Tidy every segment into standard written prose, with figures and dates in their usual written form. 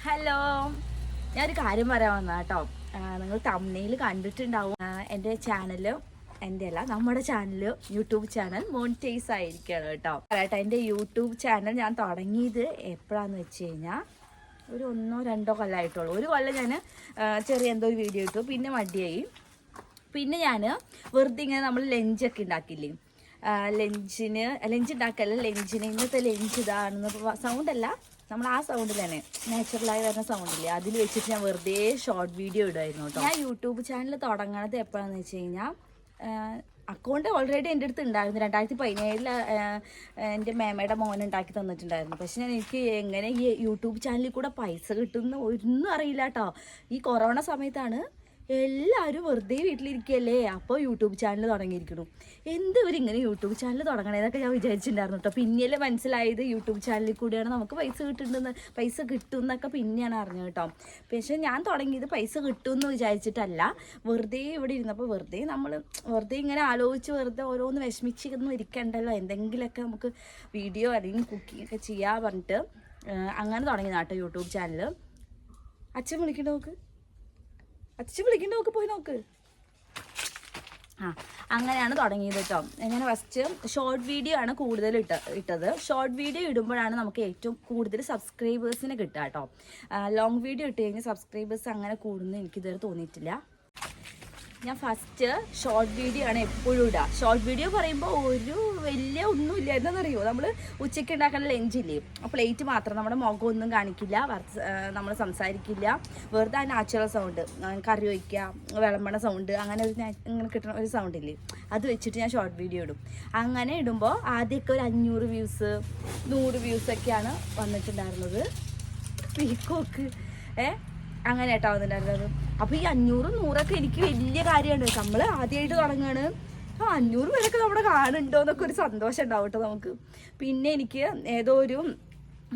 Hello, ഞാനൊരു കാര്യം പറയാൻ വന്നാ കേട്ടോ. നിങ്ങൾ തംബ്നെയിൽ കണ്ടിട്ടുണ്ടാവും. എൻ്റെ ചാനല്, എൻ്റെ അല്ല നമ്മുടെ ചാനല്, യൂട്യൂബ് ചാനൽ മോണിറ്റൈസ് ആയിരിക്കുകയാണ് കേട്ടോ. പറയട്ടെ, എൻ്റെ യൂട്യൂബ് ചാനൽ ഞാൻ തുടങ്ങിയത് എപ്പോഴാന്ന് വെച്ച് കഴിഞ്ഞാൽ ഒരു 1-2 കൊല്ലമായിട്ടുള്ളൂ. ഒരു കൊല്ലം ഞാൻ ചെറിയ എന്തോ ഒരു വീഡിയോ ഇട്ടു, പിന്നെ മടിയായി. പിന്നെ ഞാൻ വെറുതെ ഇങ്ങനെ നമ്മൾ ലഞ്ചൊക്കെ ഉണ്ടാക്കില്ലേ, ലഞ്ച് ഉണ്ടാക്കല്ല, ഇന്നത്തെ ലഞ്ച് ഇതാണെന്ന് സൗണ്ടല്ല, നമ്മൾ ആ സൗണ്ടിൽ തന്നെ നാച്ചുറലായി വരുന്ന സൗണ്ടില്ലേ, അതിൽ വെച്ചിട്ട് ഞാൻ വെറുതെ ഷോർട്ട് വീഡിയോ ഇടുമായിരുന്നു കേട്ടോ. ഞാൻ യൂട്യൂബ് ചാനൽ തുടങ്ങണത് എപ്പോഴാണെന്ന് വെച്ച് കഴിഞ്ഞാൽ, അക്കൗണ്ട് ഓൾറെഡി എൻ്റെ അടുത്ത് ഉണ്ടായിരുന്നു. 2017 എൻ്റെ മേമയുടെ മോൻ ഉണ്ടാക്കി തന്നിട്ടുണ്ടായിരുന്നു. പക്ഷെ എനിക്ക് എങ്ങനെ ഈ യൂട്യൂബ് ചാനലിൽ കൂടെ പൈസ കിട്ടുമെന്ന് ഒന്നും അറിയില്ല കേട്ടോ. ഈ കൊറോണ സമയത്താണ് എല്ലാവരും വെറുതെ വീട്ടിലിരിക്കുകയല്ലേ, അപ്പോൾ യൂട്യൂബ് ചാനൽ തുടങ്ങിയിരിക്കുന്നു. ഇവരിങ്ങനെ യൂട്യൂബ് ചാനൽ തുടങ്ങണേന്നൊക്കെ ഞാൻ വിചാരിച്ചിട്ടുണ്ടായിരുന്നു കേട്ടോ. പിന്നെയല്ലേ മനസ്സിലായത് യൂട്യൂബ് ചാനലിൽ കൂടിയാണ് നമുക്ക് പൈസ കിട്ടും എന്നൊക്കെ പിന്നെയാണ് അറിഞ്ഞത് കേട്ടോ. പക്ഷേ ഞാൻ തുടങ്ങിയത് പൈസ കിട്ടുമെന്ന് വിചാരിച്ചിട്ടല്ല, വെറുതെ ഇവിടെ ഇരുന്നപ്പോൾ വെറുതെ ഇങ്ങനെ ആലോചിച്ച് വെറുതെ ഓരോന്ന് വിഷമിച്ചൊന്നും ഇരിക്കണ്ടല്ലോ, എന്തെങ്കിലുമൊക്കെ നമുക്ക് വീഡിയോ അല്ലെങ്കിൽ കുക്കിംഗ് ഒക്കെ ചെയ്യാൻ പറഞ്ഞിട്ട് അങ്ങനെ തുടങ്ങിയതാണ് കേട്ടോ യൂട്യൂബ് ചാനൽ. അച്ഛൻ വിളിക്കണ്ട നോക്ക്, പോയി നോക്ക്. അങ്ങനെയാണ് തുടങ്ങിയത് കേട്ടോ. ഞാൻ ഫസ്റ്റ് ഷോർട്ട് വീഡിയോ ആണ് കൂടുതൽ ഇട്ടത്. ഷോർട്ട് വീഡിയോ ഇടുമ്പോഴാണ് നമുക്ക് ഏറ്റവും കൂടുതൽ സബ്സ്ക്രൈബേഴ്സിനെ കിട്ടുക കേട്ടോ. ലോങ് വീഡിയോ ഇട്ട് കഴിഞ്ഞാൽ സബ്സ്ക്രൈബേഴ്സ് അങ്ങനെ കൂടുന്നു എനിക്കിതുവരെ തോന്നിയിട്ടില്ല. ഞാൻ ഫസ്റ്റ് ഷോർട്ട് വീഡിയോ ആണ് എപ്പോഴും ഇടുക. ഷോർട്ട് വീഡിയോ പറയുമ്പോൾ ഒരു വലിയ ഒന്നുമില്ല, എന്താണെന്നറിയോ, നമ്മൾ ഉച്ചയ്ക്ക് ഉണ്ടാക്കുന്ന ലഞ്ചില്ലേ, പ്ലേറ്റ് മാത്രം, നമ്മുടെ മുഖമൊന്നും കാണിക്കില്ല, നമ്മൾ സംസാരിക്കില്ല, വെറുതെ നാച്ചുറൽ സൗണ്ട്, കറി വയ്ക്കുക, വിളമ്പണ സൗണ്ട്, അങ്ങനെ ഇങ്ങനെ കിട്ടുന്ന ഒരു സൗണ്ടില്ലേ, അത് വെച്ചിട്ട് ഞാൻ ഷോർട്ട് വീഡിയോ ഇടും. അങ്ങനെ ഇടുമ്പോൾ ആദ്യമൊക്കെ ഒരു 500 വ്യൂസ് 100 വ്യൂസൊക്കെയാണ് വന്നിട്ടുണ്ടായിരുന്നത്. പീക്കോക്ക് അങ്ങനെ കേട്ടോ വന്നിട്ടുണ്ടായിരുന്നത്. അപ്പോൾ ഈ 500-100 എനിക്ക് വലിയ കാര്യമാണ്. നമ്മൾ ആദ്യമായിട്ട് തുടങ്ങുകയാണ്, 500 പേരൊക്കെ നമ്മുടെ കാണുന്നുണ്ടോ എന്നൊക്കെ ഒരു സന്തോഷം ഉണ്ടാവും കേട്ടോ നമുക്ക്. പിന്നെ എനിക്ക് ഏതോ ഒരു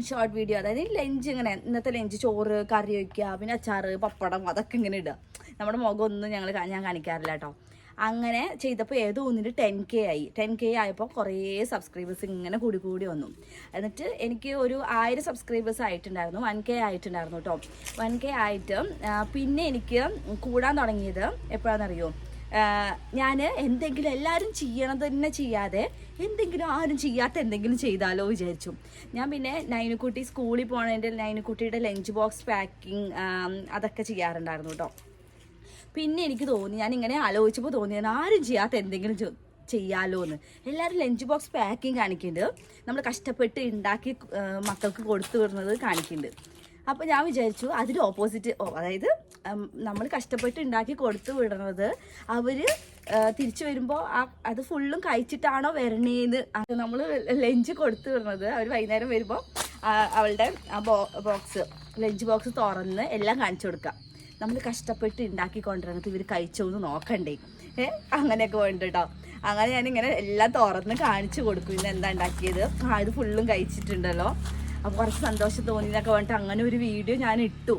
ഷോർട്ട് വീഡിയോ, അതായത് ലഞ്ച്, ഇങ്ങനെ ഇന്നത്തെ ലഞ്ച്, ചോറ്, കറി വയ്ക്കുക, പിന്നെ അച്ചാറ്, പപ്പടം, അതൊക്കെ ഇങ്ങനെ ഇടുക. നമ്മുടെ മുഖമൊന്നും ഞാൻ കാണിക്കാറില്ല കേട്ടോ. അങ്ങനെ ചെയ്തപ്പോൾ ഏതോ ഒന്നിട്ട് 10K ആയപ്പോൾ കുറേ സബ്സ്ക്രൈബേഴ്സ് ഇങ്ങനെ കൂടി വന്നു. എന്നിട്ട് എനിക്ക് ഒരു 1000 സബ്സ്ക്രൈബേഴ്സ് ആയിട്ടുണ്ടായിരുന്നു, 1K ആയിട്ടുണ്ടായിരുന്നു കേട്ടോ. 1K ആയിട്ട് പിന്നെ എനിക്ക് കൂടാൻ തുടങ്ങിയത് എപ്പോഴാണെന്നറിയോ, ഞാൻ എന്തെങ്കിലും എല്ലാവരും ചെയ്യണത് തന്നെ ചെയ്യാതെ ആരും ചെയ്യാത്ത എന്തെങ്കിലും ചെയ്താലോ വിചാരിച്ചു. ഞാൻ പിന്നെ നൈനുക്കുട്ടി സ്കൂളിൽ പോണതിൻ്റെ നൈനുക്കുട്ടിയുടെ ലഞ്ച് ബോക്സ് പാക്കിങ് അതൊക്കെ ചെയ്യാറുണ്ടായിരുന്നു കേട്ടോ. പിന്നെ എനിക്ക് തോന്നി, ഞാനിങ്ങനെ ആലോചിച്ചപ്പോൾ തോന്നി, ഞാൻ ആരും ചെയ്യാത്ത എന്തെങ്കിലും ചെയ്യാലോ എന്ന്. എല്ലാവരും ലഞ്ച് ബോക്സ് പാക്കിങ് കാണിക്കുന്നുണ്ട്, നമ്മൾ കഷ്ടപ്പെട്ട് ഉണ്ടാക്കി മക്കൾക്ക് കൊടുത്തു വിടുന്നത് കാണിക്കുന്നുണ്ട്. അപ്പോൾ ഞാൻ വിചാരിച്ചു അതിന് ഓപ്പോസിറ്റ്, അതായത് നമ്മൾ കഷ്ടപ്പെട്ട് ഉണ്ടാക്കി കൊടുത്തു വിടുന്നത് അവർ തിരിച്ചു വരുമ്പോൾ അത് ഫുള്ളും കഴിച്ചിട്ടാണോ വരണേന്ന്, നമ്മൾ ലഞ്ച് കൊടുത്തു വിടുന്നത് അവർ വൈകുന്നേരം വരുമ്പോൾ അവളുടെ ആ ലഞ്ച് ബോക്സ് തുറന്ന് എല്ലാം കാണിച്ചു കൊടുക്കുക. നമ്മൾ കഷ്ടപ്പെട്ട് ഉണ്ടാക്കിക്കൊണ്ടിരുന്നത് ഇവർ കഴിച്ചോന്ന് നോക്കണ്ടേ, അങ്ങനെയൊക്കെ വേണ്ട കേട്ടോ. അങ്ങനെ ഞാനിങ്ങനെ എല്ലാം തുറന്ന് കാണിച്ചു കൊടുക്കും, ഇന്ന് എന്താ ഉണ്ടാക്കിയത്, ഇത് ഫുള്ളും കഴിച്ചിട്ടുണ്ടല്ലോ. അപ്പോൾ കുറച്ച് സന്തോഷം തോന്നിയെന്നൊക്കെ പറഞ്ഞിട്ട് അങ്ങനെ ഒരു വീഡിയോ ഞാൻ ഇട്ടു.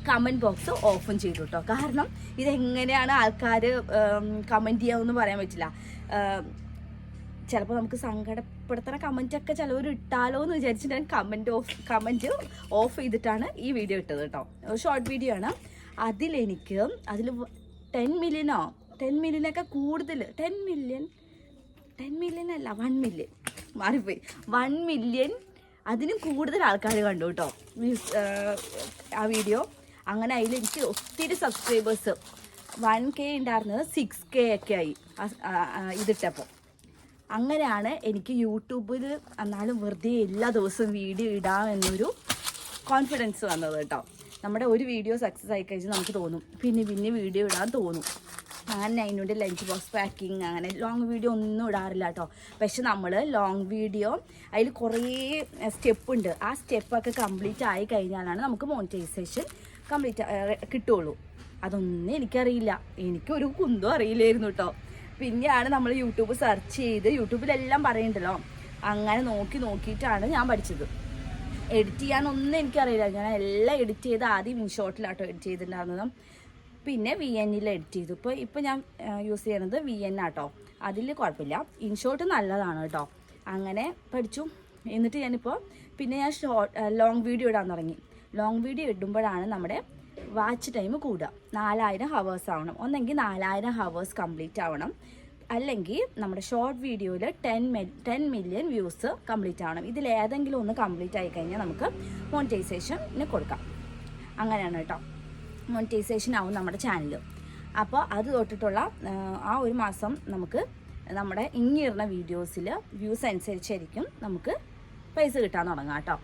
കമൻറ്റ് ബോക്സ് ഓപ്പൺ ചെയ്തു കേട്ടോ. കാരണം ഇതെങ്ങനെയാണ് ആൾക്കാർ കമൻറ്റ് ചെയ്യാമെന്ന് പറയാൻ പറ്റില്ല. ചിലപ്പോൾ നമുക്ക് സങ്കടപ്പെടുത്തുന്ന കമൻറ്റൊക്കെ ചിലവർ ഇട്ടാലോ എന്ന് വിചാരിച്ചിട്ട് ഞാൻ കമൻറ്റ് ഓഫ് ചെയ്തിട്ടാണ് ഈ വീഡിയോ ഇട്ടത് കേട്ടോ. ഷോർട്ട് വീഡിയോ ആണ്. അതിൽ 10 മില്യനൊക്കെ കൂടുതൽ, 10 മില്യൺ അല്ല, 1 മില്യൺ മാറിപ്പോയി, 1 മില്യൺ അതിനും കൂടുതൽ ആൾക്കാർ കണ്ടു കേട്ടോ ആ വീഡിയോ. അങ്ങനെ അതിലെനിക്ക് ഒത്തിരി സബ്സ്ക്രൈബേഴ്സ്, 1K ഉണ്ടായിരുന്നത് 6K ഒക്കെ ആയി ഇതിട്ടപ്പോൾ. അങ്ങനെയാണ് എനിക്ക് യൂട്യൂബിൽ എന്നാലും വെറുതെ എല്ലാ ദിവസവും വീഡിയോ ഇടാമെന്നൊരു കോൺഫിഡൻസ് വന്നത് കേട്ടോ. നമ്മുടെ ഒരു വീഡിയോ സക്സസ് ആയി കഴിഞ്ഞാൽ നമുക്ക് തോന്നും പിന്നെ വീഡിയോ ഇടാൻ തോന്നും. അങ്ങനെ അതിനോട് ലഞ്ച് ബോക്സ് പാക്കിങ്, അങ്ങനെ ലോങ് വീഡിയോ ഒന്നും ഇടാറില്ല കേട്ടോ. പക്ഷെ നമ്മൾ ലോങ് വീഡിയോ അതിൽ കുറേ സ്റ്റെപ്പുണ്ട്. ആ സ്റ്റെപ്പൊക്കെ കംപ്ലീറ്റ് ആയി കഴിഞ്ഞാലാണ് നമുക്ക് മോണിറ്റൈസേഷൻ കിട്ടുള്ളൂ. അതൊന്നും എനിക്കറിയില്ല, എനിക്കൊരു കുന്തം അറിയില്ലായിരുന്നു കേട്ടോ. പിന്നെയാണ് നമ്മൾ യൂട്യൂബ് സെർച്ച് ചെയ്ത്, യൂട്യൂബിലെല്ലാം പറയുന്നുണ്ടല്ലോ, അങ്ങനെ നോക്കിയിട്ടാണ് ഞാൻ പഠിച്ചത്. എഡിറ്റ് ചെയ്യാനൊന്നും എനിക്കറിയില്ല. ഞാൻ എല്ലാം എഡിറ്റ് ചെയ്ത് ആദ്യം ഇൻഷോട്ടിലാട്ടോ എഡിറ്റ് ചെയ്തിട്ടുണ്ടായിരുന്നത്, പിന്നെ VN എഡിറ്റ് ചെയ്തു. ഇപ്പോൾ ഞാൻ യൂസ് ചെയ്യണത് VN ആട്ടോ, അതിൽ കുഴപ്പമില്ല. ഇൻഷോട്ട് നല്ലതാണ് കേട്ടോ. അങ്ങനെ പഠിച്ചു. എന്നിട്ട് ഞാനിപ്പോൾ പിന്നെ ഞാൻ ലോങ് വീഡിയോ ഇടാൻ തുടങ്ങി. ലോങ് വീഡിയോ ഇടുമ്പോഴാണ് നമ്മുടെ വാച്ച് ടൈം കൂടുക. 4000 ഹവേഴ്സ് ആവണം. ഒന്നെങ്കിൽ 4000 ഹവേഴ്സ് കംപ്ലീറ്റ് ആവണം, അല്ലെങ്കിൽ നമ്മുടെ ഷോർട്ട് വീഡിയോയിൽ 10 മില്യൺ വ്യൂസ് കംപ്ലീറ്റ് ആവണം. ഇതിലേതെങ്കിലും ഒന്ന് കംപ്ലീറ്റ് ആയി കഴിഞ്ഞാൽ നമുക്ക് മോണിറ്റൈസേഷന് കൊടുക്കാം. അങ്ങനെയാണ് കേട്ടോ, മോണിറ്റൈസേഷൻ ആവും നമ്മുടെ ചാനൽ. അപ്പോൾ അത് തൊട്ടിട്ടുള്ള ആ ഒരു മാസം നമുക്ക് നമ്മുടെ ഇങ്ങിയിരുന്ന വീഡിയോസിൽ വ്യൂസ് അനുസരിച്ചായിരിക്കും നമുക്ക് പൈസ കിട്ടാൻ തുടങ്ങാം കേട്ടോ.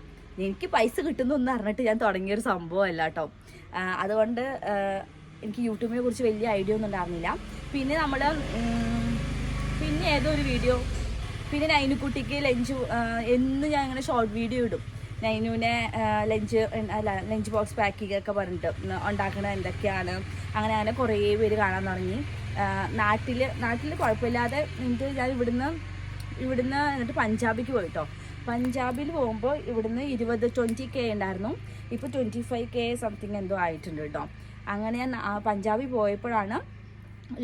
എനിക്ക് പൈസ കിട്ടുന്നൊന്നും അറിഞ്ഞിട്ട് ഞാൻ തുടങ്ങിയൊരു സംഭവമല്ല കേട്ടോ. അതുകൊണ്ട് എനിക്ക് യൂട്യൂബിനെ കുറിച്ച് വലിയ ഐഡിയ ഒന്നും ഉണ്ടായിരുന്നില്ല. പിന്നെ ഏതൊരു വീഡിയോ, പിന്നെ നൈനുക്കുട്ടിക്ക് ലഞ്ച് എന്ന് ഞാൻ ഇങ്ങനെ ഷോർട്ട് വീഡിയോ ഇടും. നൈനുവിനെ ലഞ്ച് ബോക്സ് പാക്കിംഗ് ഒക്കെ പറഞ്ഞിട്ട് ഉണ്ടാക്കുന്നത് എന്തൊക്കെയാണ്, അങ്ങനെ കുറേ പേര് കാണാൻ തുടങ്ങി. നാട്ടിൽ കുഴപ്പമില്ലാതെ എന്നിട്ട് ഞാൻ ഇവിടുന്ന് എന്നിട്ട് പഞ്ചാബിക്ക് പോയിട്ടോ. പഞ്ചാബിൽ പോകുമ്പോൾ ഇവിടുന്ന് 20K ഉണ്ടായിരുന്നു, ഇപ്പോൾ 25K സംതിങ് എന്തോ ആയിട്ടുണ്ട് കേട്ടോ. അങ്ങനെ ഞാൻ പഞ്ചാബിൽ പോയപ്പോഴാണ്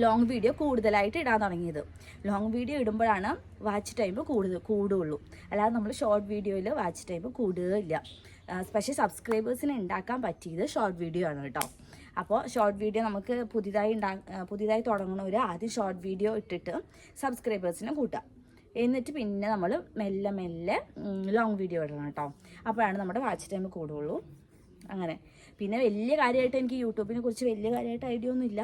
ലോങ് വീഡിയോ കൂടുതലായിട്ട് ഇടാൻ തുടങ്ങിയത്. ലോങ് വീഡിയോ ഇടുമ്പോഴാണ് വാച്ച് ടൈം കൂടുള്ളൂ, അല്ലാതെ നമ്മൾ ഷോർട്ട് വീഡിയോയിൽ വാച്ച് ടൈം കൂടുകയില്ല. പക്ഷേ സബ്സ്ക്രൈബേഴ്സിന് ഉണ്ടാക്കാൻ പറ്റിയത് ഷോർട്ട് വീഡിയോ ആണ് കേട്ടോ. അപ്പോൾ ഷോർട്ട് വീഡിയോ നമുക്ക് പുതിയതായി തുടങ്ങുന്നവർ ആദ്യം ഷോർട്ട് വീഡിയോ ഇട്ടിട്ട് സബ്സ്ക്രൈബേഴ്സിനെ കൂട്ടാം. എന്നിട്ട് പിന്നെ നമ്മൾ മെല്ലെ ലോങ് വീഡിയോ ഇടണം കേട്ടോ. അപ്പോഴാണ് നമ്മുടെ വാച്ച് ടൈം കൂടുള്ളൂ. അങ്ങനെ പിന്നെ വലിയ കാര്യമായിട്ട് എനിക്ക് യൂട്യൂബിനെ കുറിച്ച് വലിയ കാര്യമായിട്ട് ഐഡിയ ഒന്നുമില്ല.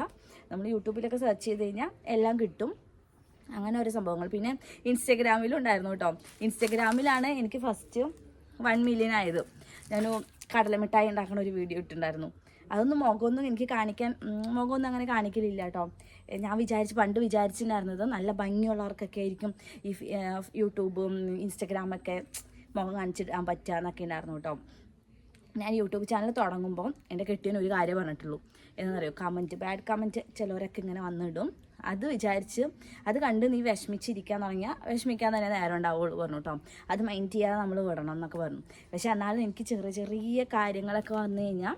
നമ്മൾ യൂട്യൂബിലൊക്കെ സെർച്ച് ചെയ്ത് കഴിഞ്ഞാൽ എല്ലാം കിട്ടും, അങ്ങനെ ഓരോ സംഭവങ്ങൾ. പിന്നെ ഇൻസ്റ്റഗ്രാമിലും ഉണ്ടായിരുന്നു കേട്ടോ. ഇൻസ്റ്റഗ്രാമിലാണ് എനിക്ക് ഫസ്റ്റ് 1 മില്യൺ ആയത്. ഞാൻ കടലമിഠായി ഉണ്ടാക്കുന്ന ഒരു വീഡിയോ ഇട്ടിട്ടുണ്ടായിരുന്നു. അതൊന്നും മുഖമൊന്നും അങ്ങനെ കാണിക്കലില്ല കേട്ടോ. ഞാൻ പണ്ട് വിചാരിച്ചിട്ടുണ്ടായിരുന്നത് നല്ല ഭംഗിയുള്ളവർക്കൊക്കെ ആയിരിക്കും ഈ യൂട്യൂബും ഇൻസ്റ്റഗ്രാമൊക്കെ മുഖം കാണിച്ചിടാൻ പറ്റുക എന്നൊക്കെ ഉണ്ടായിരുന്നു കേട്ടോ. ഞാൻ യൂട്യൂബ് ചാനൽ തുടങ്ങുമ്പോൾ എൻ്റെ കെട്ടിയന് ഒരു കാര്യം പറഞ്ഞിട്ടുള്ളൂ, എന്നറിയോ, ബാഡ് കമൻറ്റ് ചിലവരൊക്കെ ഇങ്ങനെ വന്നിടും. അത് കണ്ട് നീ വിഷമിച്ചിരിക്കാൻ തുടങ്ങിയാൽ വിഷമിക്കാൻ തന്നെ നേരം ഉണ്ടാവുള്ളൂ പറഞ്ഞു കേട്ടോ. അത് മൈൻഡ് ചെയ്യാതെ നമ്മൾ വിടണം എന്നൊക്കെ പറഞ്ഞു. പക്ഷെ എന്നാലും എനിക്ക് ചെറിയ കാര്യങ്ങളൊക്കെ വന്നു കഴിഞ്ഞാൽ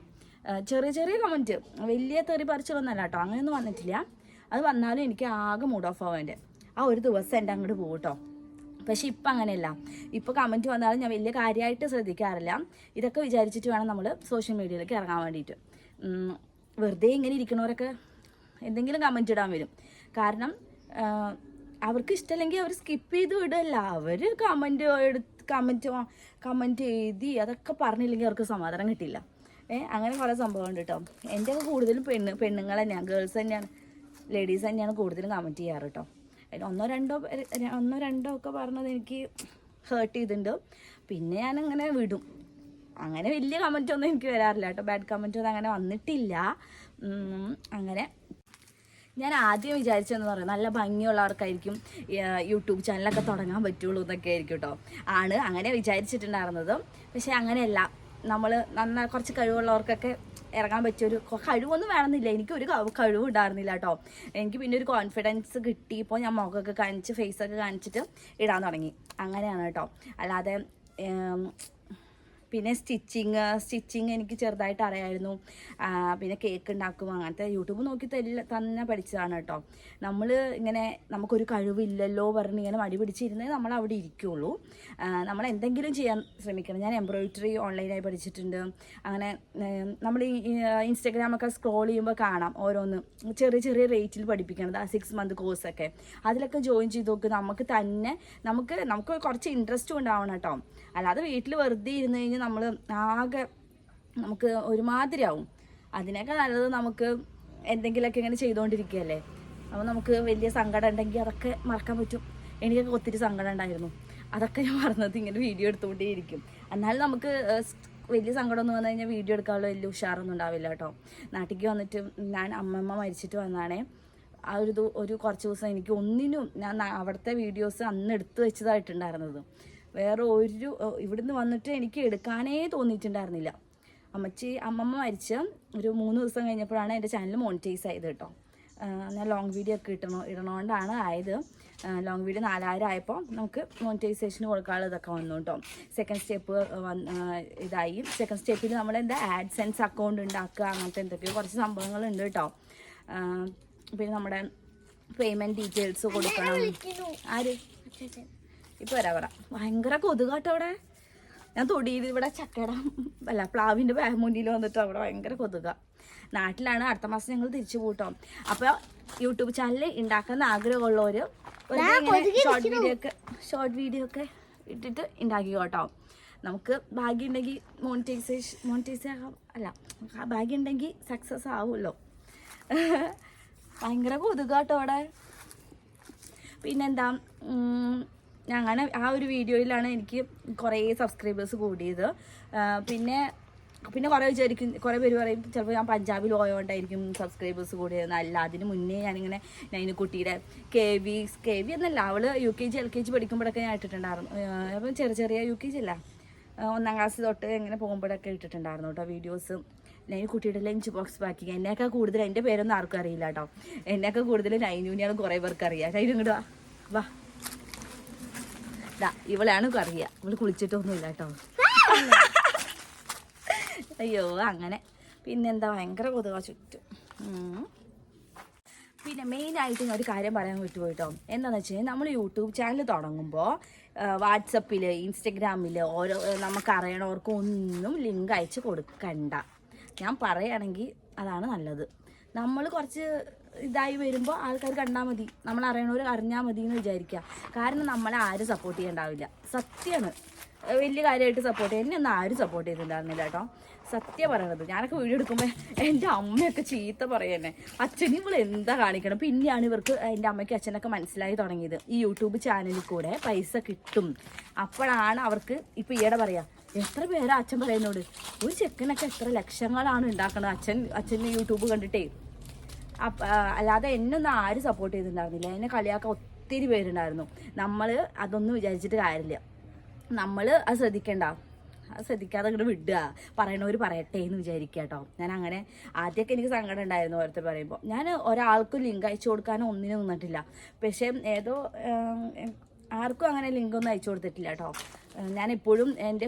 ചെറിയ കമൻറ്റ്, വലിയ തെറി പറിച്ചിലൊന്നല്ല കേട്ടോ, അങ്ങനെയൊന്നും വന്നിട്ടില്ല. അത് വന്നാലും എനിക്ക് ആകെ മൂഡ് ഓഫ് ആവും. ആ ഒരു ദിവസം എൻ്റെ അങ്ങോട്ട് പോകും കേട്ടോ. പക്ഷെ ഇപ്പം അങ്ങനെയല്ല. ഇപ്പോൾ കമൻറ്റ് വന്നാലും ഞാൻ വലിയ കാര്യമായിട്ട് ശ്രദ്ധിക്കാറില്ല. ഇതൊക്കെ വിചാരിച്ചിട്ട് വേണം നമ്മൾ സോഷ്യൽ മീഡിയയിലേക്ക് ഇറങ്ങാൻ വേണ്ടിയിട്ട്. വെറുതെ ഇങ്ങനെ ഇരിക്കുന്നവരൊക്കെ എന്തെങ്കിലും കമൻറ്റ് ഇടാൻ വരും. കാരണം അവർക്ക് ഇഷ്ടമല്ലെങ്കിൽ അവർ സ്കിപ്പ് ചെയ്ത് വിടല്ല. അവർ കമൻറ്റ് എഴുതി അതൊക്കെ പറഞ്ഞില്ലെങ്കിൽ അവർക്ക് സമാധാനം കിട്ടില്ല. അങ്ങനെ കുറേ സംഭവമുണ്ട് കേട്ടോ. എൻ്റെ ഒക്കെ കൂടുതലും പെണ്ണുങ്ങൾ തന്നെയാണ്, ഗേൾസ് തന്നെയാണ്, ലേഡീസ് തന്നെയാണ് കൂടുതലും കമൻറ്റ് ചെയ്യാറ് കേട്ടോ. ഒന്നോ രണ്ടോ ഒക്കെ പറഞ്ഞത് എനിക്ക് ഹേർട്ട് ചെയ്തിട്ടുണ്ട്. പിന്നെ ഞാനങ്ങനെ വിടും. അങ്ങനെ വലിയ കമൻറ്റൊന്നും എനിക്ക് വരാറില്ല കേട്ടോ. ബാഡ് കമൻറ്റൊന്നും അങ്ങനെ വന്നിട്ടില്ല. അങ്ങനെ ഞാൻ ആദ്യം വിചാരിച്ചതെന്ന് പറയാം, നല്ല ഭംഗിയുള്ളവർക്കായിരിക്കും യൂട്യൂബ് ചാനലൊക്കെ തുടങ്ങാൻ പറ്റുള്ളൂ എന്നൊക്കെ ആയിരിക്കും കേട്ടോ. അങ്ങനെ വിചാരിച്ചിട്ടുണ്ടായിരുന്നത്. പക്ഷേ അങ്ങനെയല്ല. നമ്മൾ കുറച്ച് കഴിവുള്ളവർക്കൊക്കെ ഇറങ്ങാൻ പറ്റിയൊരു കഴിവൊന്നും വേണമെന്നില്ല. എനിക്കൊരു കഴിവും ഉണ്ടായിരുന്നില്ല കേട്ടോ. എനിക്ക് പിന്നെ ഒരു കോൺഫിഡൻസ് കിട്ടിയപ്പോൾ ഞാൻ മുഖമൊക്കെ കാണിച്ച് ഫേസൊക്കെ കാണിച്ചിട്ട് ഇടാൻ തുടങ്ങി. അങ്ങനെയാണ് കേട്ടോ. അല്ലാതെ പിന്നെ സ്റ്റിച്ചിങ് എനിക്ക് ചെറുതായിട്ട് അറിയായിരുന്നു. പിന്നെ കേക്ക് ഉണ്ടാക്കും, അങ്ങനത്തെ യൂട്യൂബ് നോക്കി തന്നെ പഠിച്ചതാണ് കേട്ടോ. നമുക്കൊരു കഴിവില്ലല്ലോ പറഞ്ഞ് ഇങ്ങനെ മടി പിടിച്ചിരുന്നേ നമ്മൾ അവിടെ ഇരിക്കുകയുള്ളൂ. നമ്മൾ എന്തെങ്കിലും ചെയ്യാൻ ശ്രമിക്കണം. ഞാൻ എംബ്രോയിഡറി ഓൺലൈനായി പഠിച്ചിട്ടുണ്ട്. അങ്ങനെ നമ്മൾ ഈ ഇൻസ്റ്റഗ്രാമൊക്കെ സ്ക്രോൾ ചെയ്യുമ്പോൾ കാണാം ഓരോന്ന് ചെറിയ റേറ്റിൽ പഠിപ്പിക്കണത്, 6 മന്ത് കോഴ്സൊക്കെ. അതിലൊക്കെ ജോയിൻ ചെയ്ത് നോക്ക്. നമുക്ക് കുറച്ച് ഇൻട്രസ്റ്റും ഉണ്ടാവണം കേട്ടോ. അല്ലാതെ വീട്ടിൽ വെറുതെ ഇരുന്ന് കഴിഞ്ഞാൽ നമുക്ക് ഒരുമാതിരിയാവും. അതിനൊക്കെ നല്ലത് നമുക്ക് എന്തെങ്കിലുമൊക്കെ ഇങ്ങനെ ചെയ്തുകൊണ്ടിരിക്കുകയല്ലേ. അപ്പോൾ നമുക്ക് വലിയ സങ്കടം ഉണ്ടെങ്കിൽ അതൊക്കെ മറക്കാൻ പറ്റും. എനിക്കൊക്കെ ഒത്തിരി സങ്കടം ഉണ്ടായിരുന്നു. അതൊക്കെ ഞാൻ മറന്നത് ഇങ്ങനെ വീഡിയോ എടുത്തുകൊണ്ടേയിരിക്കും. എന്നാലും നമുക്ക് വലിയ സങ്കടമൊന്നും വന്നു കഴിഞ്ഞാൽ വീഡിയോ എടുക്കാനുള്ള വലിയ ഉഷാറൊന്നും ഉണ്ടാവില്ല കേട്ടോ. നാട്ടിലേക്ക് വന്നിട്ട് ഞാൻ അമ്മമ്മ മരിച്ചിട്ട് വന്നാണേ, ആ ഒരു കുറച്ച് ദിവസം എനിക്ക് ഒന്നിനും ഞാൻ അവിടുത്തെ വീഡിയോസ് അന്ന് എടുത്തു വെച്ചതായിട്ടുണ്ടായിരുന്നത്. വേറെ ഇവിടുന്ന് വന്നിട്ട് എനിക്ക് എടുക്കാനേ തോന്നിയിട്ടുണ്ടായിരുന്നില്ല. അമ്മമ്മ മരിച്ച ഒരു 3 ദിവസം കഴിഞ്ഞപ്പോഴാണ് എൻ്റെ ചാനൽ മോണിറ്റൈസ് ആയത് കേട്ടോ. ഞാൻ ലോങ് വീഡിയോ ഒക്കെ ഇടണോണ്ടാണ് ആയത്. ലോങ് വീഡിയോ 4000 ആയപ്പോൾ നമുക്ക് മോണിറ്റൈസേഷന് കൊടുക്കാനുള്ള ഇതൊക്കെ വന്നു കേട്ടോ. സെക്കൻഡ് സ്റ്റെപ്പ് ഇതായി. സെക്കൻഡ് സ്റ്റെപ്പിൽ നമ്മൾ ആഡ്സെൻസ് അക്കൗണ്ട് ഉണ്ടാക്കുക, അങ്ങനത്തെ എന്തൊക്കെയോ കുറച്ച് സംഭവങ്ങളുണ്ട് കേട്ടോ. പിന്നെ നമ്മുടെ പേയ്മെൻറ്റ് ഡീറ്റെയിൽസ് കൊടുക്കണം. ആര് ഇപ്പോൾ വരാം. ഭയങ്കര കൊതുകാട്ടോ അവിടെ. ഞാൻ തൊടിയിൽ ഇവിടെ ചക്കട അല്ല പ്ലാവിൻ്റെ മുന്നിൽ വന്നിട്ട് അവിടെ ഭയങ്കര കൊതുക. നാട്ടിലാണ്. അടുത്ത മാസം ഞങ്ങൾ തിരിച്ചു പോട്ടോ. അപ്പോൾ യൂട്യൂബ് ചാനൽ ഉണ്ടാക്കുന്ന ആഗ്രഹമുള്ളവർ ഷോർട്ട് വീഡിയോ ഒക്കെ ഇട്ടിട്ട് ഉണ്ടാക്കിക്കോട്ടോ. നമുക്ക് ഭാഗ്യമുണ്ടെങ്കിൽ മോണിറ്റൈസ് ആകാം. അല്ല, ഭാഗ്യമുണ്ടെങ്കിൽ സക്സസ് ആവുമല്ലോ. ഭയങ്കര കൊതുകാട്ടോ അവിടെ. പിന്നെന്താ, അങ്ങനെ ആ ഒരു വീഡിയോയിലാണ് എനിക്ക് കുറേ സബ്സ്ക്രൈബേഴ്സ് കൂടിയത്. പിന്നെ കുറേ പേര് പറയും ചിലപ്പോൾ ഞാൻ പഞ്ചാബിൽ പോയതുകൊണ്ടായിരിക്കും സബ്സ്ക്രൈബേഴ്സ് കൂടിയത്. അല്ല, അതിന് മുന്നേ ഞാനിങ്ങനെ നൈനുക്കുട്ടിയുടെ കെ വി എന്നല്ല, അവൾ UKG LKG പഠിക്കുമ്പോഴൊക്കെ ഞാൻ ഇട്ടിട്ടുണ്ടായിരുന്നു. അപ്പം ചെറിയ UKG അല്ല, 1ാം ക്ലാസ് തൊട്ട് ഇങ്ങനെ പോകുമ്പോഴൊക്കെ ഇട്ടിട്ടുണ്ടായിരുന്നു കേട്ടോ വീഡിയോസ്. നൈനുക്കുട്ടിയുടെ ലഞ്ച് ബോക്സ് പാക്കിങ്. എന്നെയൊക്കെ കൂടുതൽ, എൻ്റെ പേരൊന്നും ആർക്കും അറിയില്ല കേട്ടോ. എന്നെയൊക്കെ കൂടുതൽ നൈനുവിനെയാണ് കുറേ പേർക്ക് അറിയാം. നൈനു ഇങ്ങോട്ട് വാ. ഇവളാണ് അറിയുക. ഇവള് കുളിച്ചിട്ടൊന്നുമില്ല കേട്ടോ. അയ്യോ, അങ്ങനെ. പിന്നെന്താ, ഭയങ്കര കൊതുക ചുറ്റും. പിന്നെ മെയിനായിട്ട് ഒരു കാര്യം പറയാൻ വിട്ടുപോയിട്ടോ. എന്താണെന്ന് വെച്ച് കഴിഞ്ഞാൽ നമ്മൾ യൂട്യൂബ് ചാനൽ തുടങ്ങുമ്പോൾ വാട്സപ്പിൽ ഇൻസ്റ്റഗ്രാമിൽ നമുക്ക് അറിയണവർക്കൊന്നും ലിങ്ക് അയച്ച് കൊടുക്കണ്ട. ഞാൻ പറയുകയാണെങ്കിൽ അതാണ് നല്ലത്. നമ്മൾ കുറച്ച് ഇതായി വരുമ്പോൾ ആൾക്കാർ കണ്ടാൽ മതി, നമ്മൾ അറിയണവർ അറിഞ്ഞാൽ മതി എന്ന് വിചാരിക്കുക. കാരണം നമ്മളെ ആരും സപ്പോർട്ട് ചെയ്യണ്ടാവില്ല. സത്യമാണ്. വലിയ കാര്യമായിട്ട് സപ്പോർട്ട് ചെയ്യാൻ എന്നെ ഒന്നും ആരും സപ്പോർട്ട് ചെയ്തിട്ടുണ്ടായിരുന്നില്ല കേട്ടോ. സത്യം പറയണത്. ഞാനൊക്കെ വീഡിയോ എടുക്കുമ്പോൾ എൻ്റെ അമ്മയൊക്കെ ചീത്ത പറയുന്നേ, അച്ഛനും ഇവൾ എന്താ കാണിക്കണം. പിന്നെയാണ് ഇവർക്ക്, എൻ്റെ അമ്മയ്ക്ക് അച്ഛനൊക്കെ മനസ്സിലായി തുടങ്ങിയത് ഈ യൂട്യൂബ് ചാനലിൽ കൂടെ പൈസ കിട്ടും. അപ്പോഴാണ് അവർക്ക് ഇപ്പം ഈയിടെ പറയാം, എത്ര പേരാ അച്ഛൻ പറയുന്നോട്, ഒരു ചെക്കനൊക്കെ എത്ര ലക്ഷങ്ങളാണ് ഉണ്ടാക്കണത് അച്ഛന് യൂട്യൂബ് കണ്ടിട്ടേ. അല്ലാതെ എന്നൊന്നും ആരും സപ്പോർട്ട് ചെയ്തിട്ടുണ്ടായിരുന്നില്ല. എന്നെ കളിയാക്കാൻ ഒത്തിരി പേരുണ്ടായിരുന്നു. നമ്മൾ അതൊന്നും വിചാരിച്ചിട്ട് കാര്യമില്ല. നമ്മൾ അത് ശ്രദ്ധിക്കാതെ അങ്ങോട്ട് വിടുക, പറയണവർ പറയട്ടെ എന്ന് വിചാരിക്കുക കേട്ടോ. ഞാൻ അങ്ങനെ ആദ്യമൊക്കെ എനിക്ക് സങ്കടം ഉണ്ടായിരുന്നു ഓരോരുത്തർ പറയുമ്പോൾ. ഞാൻ ഒരാൾക്കും ലിങ്ക് അയച്ചു കൊടുക്കാനോ ഒന്നിനും നിന്നിട്ടില്ല. പക്ഷേ ആർക്കും അങ്ങനെ ലിങ്കൊന്നും അയച്ചു കൊടുത്തിട്ടില്ല കേട്ടോ. ഞാൻ എപ്പോഴും എൻ്റെ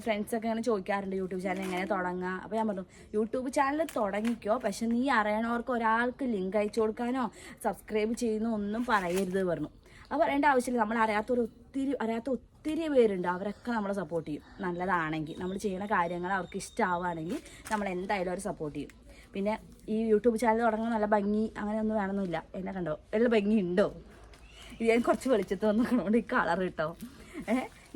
ഫ്രണ്ട്സൊക്കെ അങ്ങനെ ചോദിക്കാറുണ്ട് യൂട്യൂബ് ചാനൽ എങ്ങനെ തുടങ്ങുക. അപ്പോൾ ഞാൻ പറഞ്ഞു, യൂട്യൂബ് ചാനൽ തുടങ്ങിക്കോ, പക്ഷെ നീ അറിയണവർക്ക് ഒരാൾക്ക് ലിങ്ക് അയച്ചു കൊടുക്കാനോ സബ്സ്ക്രൈബ് ചെയ്യുന്നോ ഒന്നും പറയരുത് പറഞ്ഞു. അത് പറയേണ്ട ആവശ്യമില്ല. നമ്മൾ അറിയാത്ത ഒത്തിരി പേരുണ്ട്. അവരൊക്കെ നമ്മളെ സപ്പോർട്ട് ചെയ്യും. നല്ലതാണെങ്കിൽ, നമ്മൾ ചെയ്യുന്ന കാര്യങ്ങൾ അവർക്ക് ഇഷ്ടമാവുകയാണെങ്കിൽ നമ്മൾ എന്തായാലും അവർ സപ്പോർട്ട് ചെയ്യും. പിന്നെ ഈ യൂട്യൂബ് ചാനൽ തുടങ്ങുന്ന നല്ല ഭംഗി അങ്ങനെയൊന്നും വേണമെന്നില്ല. എന്നെ കണ്ടോ, നല്ല ഭംഗി ഉണ്ടോ? ഇത് ഞാൻ കുറച്ച് വെളിച്ചത്ത് വന്നിക്കണോണ്ട് ഈ കളർ കിട്ടോ.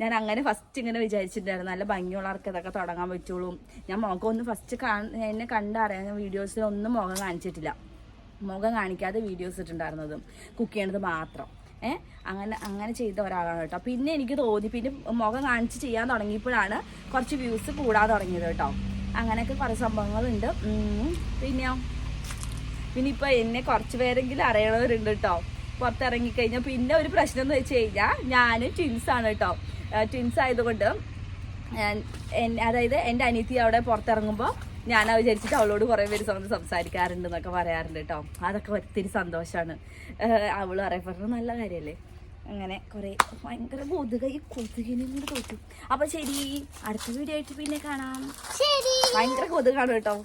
ഞാൻ അങ്ങനെ ഫസ്റ്റ് ഇങ്ങനെ വിചാരിച്ചിട്ടുണ്ടായിരുന്നു, നല്ല ഭംഗിയുള്ളവർക്ക് ഇതൊക്കെ തുടങ്ങാൻ പറ്റുള്ളൂ. ഞാൻ മുഖമൊന്നും ഫസ്റ്റ് എന്നെ കണ്ടറിയാൻ വീഡിയോസിലൊന്നും മുഖം കാണിച്ചിട്ടില്ല. മുഖം കാണിക്കാതെ വീഡിയോസ് ഇട്ടുണ്ടായിരുന്നതും കുക്ക് ചെയ്യണത് മാത്രം. അങ്ങനെ ചെയ്ത ഒരാളാണ് കേട്ടോ. പിന്നെ എനിക്ക് തോന്നി, പിന്നെ മുഖം കാണിച്ച് ചെയ്യാൻ തുടങ്ങിയപ്പോഴാണ് കുറച്ച് വ്യൂസ് കൂടാൻ തുടങ്ങിയത് കേട്ടോ. അങ്ങനെയൊക്കെ കുറേ സംഭവങ്ങളുണ്ട്. പിന്നെ ഇപ്പോൾ എന്നെ കുറച്ച് പേരെങ്കിലും അറിയണവരുണ്ട് കേട്ടോ. പുറത്തിറങ്ങിക്കഴിഞ്ഞാൽ പിന്നെ ഒരു പ്രശ്നം എന്ന് വെച്ച് കഴിഞ്ഞാൽ ഞാൻ ട്വിൻസാണ് കേട്ടോ. ട്വിൻസ് ആയതുകൊണ്ട് അതായത് എൻ്റെ അനിയത്തി അവിടെ പുറത്തിറങ്ങുമ്പോൾ ഞാൻ വിചാരിച്ചിട്ട് അവളോട് കുറേ പേര് സംസാരിക്കാറുണ്ട് എന്നൊക്കെ പറയാറുണ്ട് കേട്ടോ. അതൊക്കെ ഒത്തിരി സന്തോഷമാണ്. അവൾ അറിയപ്പെടുന്നത് നല്ല കാര്യമല്ലേ. അങ്ങനെ കുറേ ഭയങ്കര ഈ കൊതുകിനും കൂടെ തോറ്റും. അപ്പോൾ ശരി, അടുത്ത വീഡിയോ ആയിട്ട് പിന്നെ കാണാം. ഭയങ്കര കൊതുകാണ് കേട്ടോ.